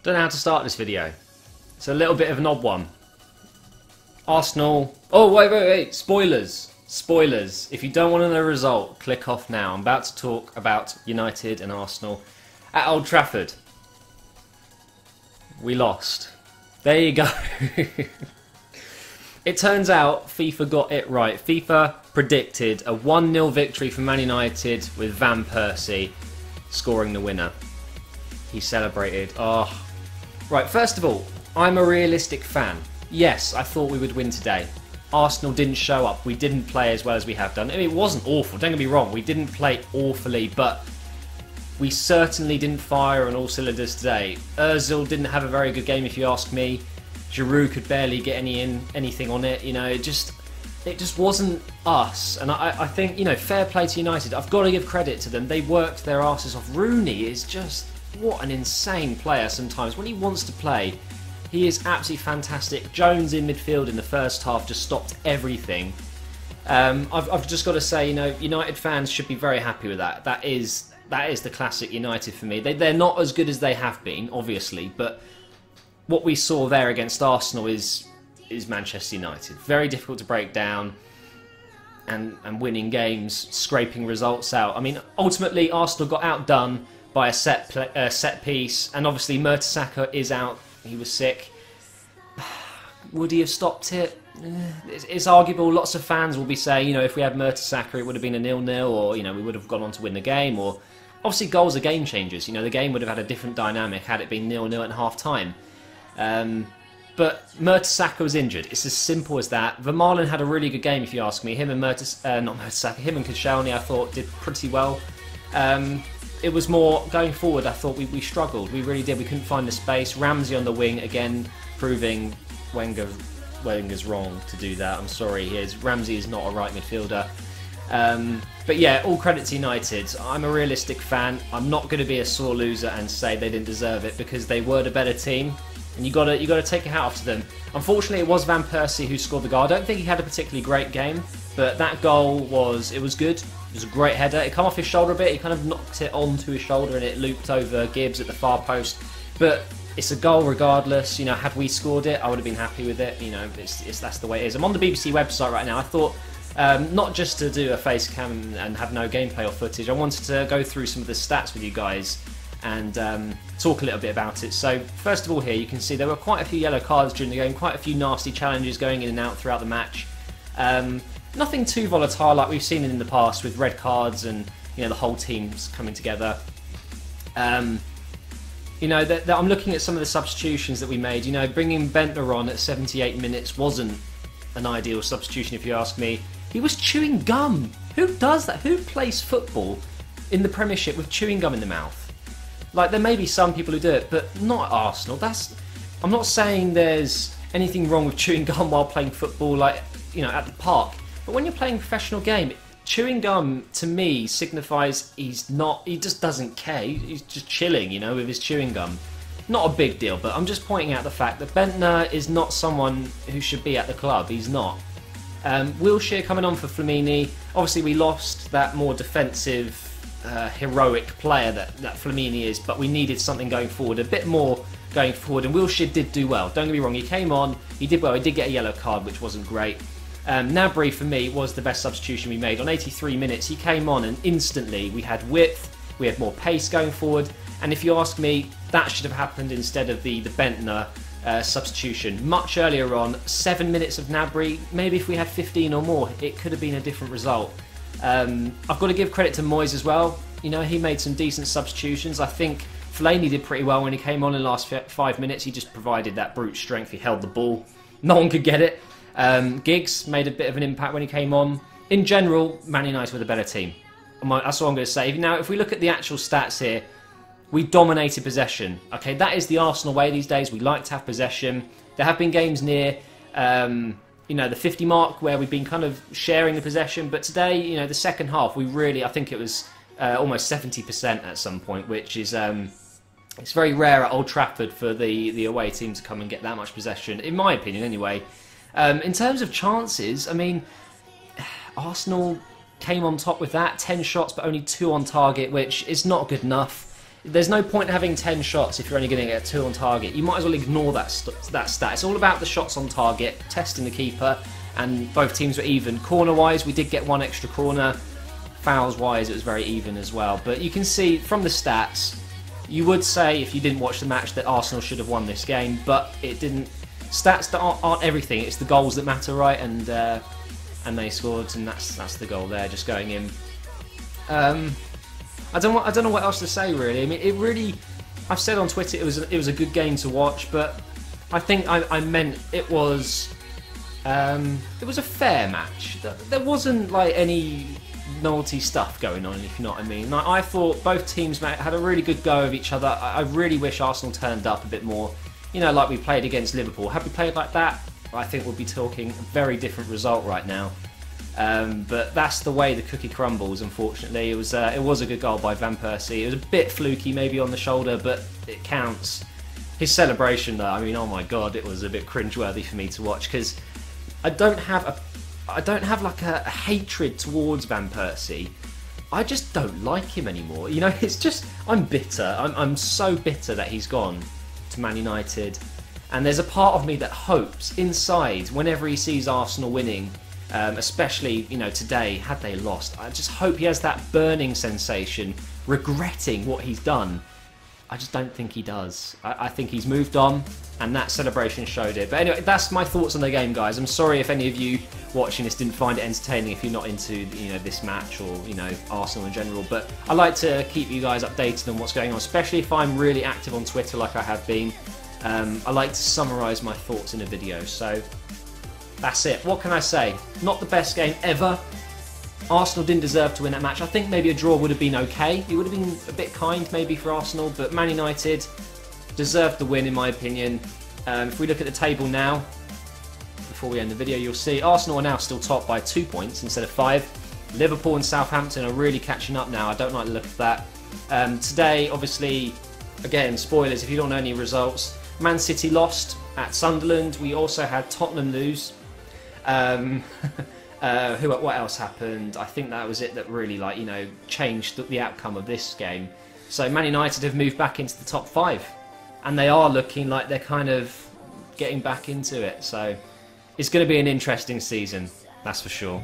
Don't know how to start this video. It's a little bit of an odd one. Arsenal... Oh, wait. Spoilers. Spoilers. If you don't want to know the result, click off now. I'm about to talk about United and Arsenal at Old Trafford. We lost. There you go. It turns out FIFA got it right. FIFA predicted a 1-0 victory for Man United with Van Persie scoring the winner. He celebrated. Oh. Right, first of all, I'm a realistic fan. Yes, I thought we would win today. Arsenal didn't show up. We didn't play as well as we have done. I mean, it wasn't awful, don't get me wrong. We didn't play awfully, but we certainly didn't fire on all cylinders today. Ozil didn't have a very good game, if you ask me. Giroud could barely get anything on it. You know, it just wasn't us. And I think, you know, fair play to United. I've got to give credit to them. They worked their asses off. Rooney is just, what an insane player sometimes. When he wants to play, he is absolutely fantastic. Jones in midfield in the first half just stopped everything. I've just got to say, you know, United fans should be very happy with that. That is the classic United for me. They're not as good as they have been, obviously, but what we saw there against Arsenal is Manchester United. Very difficult to break down and winning games, scraping results out. I mean, ultimately, Arsenal got outdone by a set piece, and obviously Mertesacker is out. He was sick. Would he have stopped it? It's arguable. Lots of fans will be saying, you know, if we had Mertesacker, it would have been a 0-0, or, you know, we would have gone on to win the game, or obviously goals are game changers. You know, the game would have had a different dynamic had it been 0-0 at half-time. But Mertesacker was injured. It's as simple as that. Vermaelen had a really good game, if you ask me. Him and him and Koscielny, I thought, did pretty well. It was more going forward. I thought we struggled. We really did. We couldn't find the space. Ramsey on the wing again, proving Wenger's wrong to do that. I'm sorry. Ramsey is not a right midfielder. But yeah, all credit to United. I'm a realistic fan. I'm not going to be a sore loser and say they didn't deserve it, because they were the better team. And you got to take your hat off to them. Unfortunately, it was Van Persie who scored the goal. I don't think he had a particularly great game, but that goal was good. It was a great header. It came off his shoulder a bit. He kind of knocked it onto his shoulder and it looped over Gibbs at the far post. But it's a goal regardless. You know, had we scored it, I would have been happy with it. You know, that's the way it is. I'm on the BBC website right now. I thought, not just to do a face cam and have no gameplay or footage, I wanted to go through some of the stats with you guys and talk a little bit about it. So first of all, here you can see there were quite a few yellow cards during the game, quite a few nasty challenges going in and out throughout the match. Nothing too volatile like we've seen in the past with red cards and, you know, the whole team's coming together. You know, I'm looking at some of the substitutions that we made. You know, bringing Bentner on at 78 minutes wasn't an ideal substitution, if you ask me. He was chewing gum. Who does that? Who plays football in the Premiership with chewing gum in the mouth? Like, there may be some people who do it, but not at Arsenal. I'm not saying there's anything wrong with chewing gum while playing football, like, you know, at the park. But when you're playing a professional game, chewing gum, to me, signifies he just doesn't care. He's just chilling, you know, with his chewing gum. Not a big deal, but I'm just pointing out the fact that Bentner is not someone who should be at the club. He's not. Wilshere coming on for Flamini. Obviously, we lost that more defensive, heroic player that Flamini is, but we needed something going forward, a bit more going forward, and Wilshere did do well. Don't get me wrong, he came on, he did well, he did get a yellow card, which wasn't great. Gnabry, for me, was the best substitution we made. On 83 minutes, he came on, and instantly we had width, we had more pace going forward, and if you ask me, that should have happened instead of the Bentner substitution. Much earlier on, 7 minutes of Gnabry, maybe if we had 15 or more, it could have been a different result. I've got to give credit to Moyes as well. You know, he made some decent substitutions. I think Fellaini did pretty well when he came on in the last 5 minutes. He just provided that brute strength. He held the ball. No one could get it. Giggs made a bit of an impact when he came on. In general, Man United were the better team. That's all I'm going to say. Now, if we look at the actual stats here, we dominated possession. Okay, that is the Arsenal way these days. We like to have possession. There have been games near, you know, the 50 mark where we've been kind of sharing the possession. But today, you know, the second half, we really, I think it was almost 70% at some point, which is it's very rare at Old Trafford for the away team to come and get that much possession, in my opinion anyway. In terms of chances, I mean, Arsenal came on top with that. 10 shots, but only 2 on target, which is not good enough. there's no point having 10 shots if you're only going to get 2 on target. You might as well ignore that stat. It's all about the shots on target, testing the keeper, and both teams were even. Corner-wise, we did get 1 extra corner. Fouls-wise, it was very even as well. But you can see from the stats, you would say, if you didn't watch the match, that Arsenal should have won this game, but it didn't. Stats aren't everything. It's the goals that matter, right? And they scored, and that's the goal there, just going in. I don't know what else to say, really. I mean, I've said on Twitter it was a good game to watch, but I think I meant it was a fair match. There wasn't like any naughty stuff going on, if you know what I mean. Like, I thought both teams had a really good go of each other. I really wish Arsenal turned up a bit more. You know, like we played against Liverpool. Had we played like that, I think we'll be talking a very different result right now. But that's the way the cookie crumbles, unfortunately. It was a good goal by Van Persie. It was a bit fluky maybe on the shoulder, but it counts. His celebration though, I mean, oh my god, it was a bit cringeworthy for me to watch, because I don't have like a hatred towards Van Persie. I just don't like him anymore. You know, it's just, I'm bitter. I'm so bitter that he's gone to Man United. And there's a part of me that hopes inside, whenever he sees Arsenal winning, especially, you know, today, had they lost, I just hope he has that burning sensation, regretting what he's done. I just don't think he does. I think he's moved on, and that celebration showed it. But anyway, that's my thoughts on the game, guys. I'm sorry if any of you watching this didn't find it entertaining, if you're not into, you know, this match or, you know, Arsenal in general. But I like to keep you guys updated on what's going on, especially if I'm really active on Twitter like I have been. I like to summarise my thoughts in a video, so that's it. What can I say? Not the best game ever. Arsenal didn't deserve to win that match. I think maybe a draw would have been okay. It would have been a bit kind maybe for Arsenal, but Man United deserved the win in my opinion. If we look at the table now, before we end the video, you'll see Arsenal are now still top by 2 points instead of 5. Liverpool and Southampton are really catching up now. I don't like the look of that. Today, obviously, again, spoilers if you don't know any results. Man City lost at Sunderland. We also had Tottenham lose. What else happened? I think that was it that really, like, you know, changed the outcome of this game. So Man United have moved back into the top 5, and they are looking like they're kind of getting back into it. So it's going to be an interesting season, that's for sure.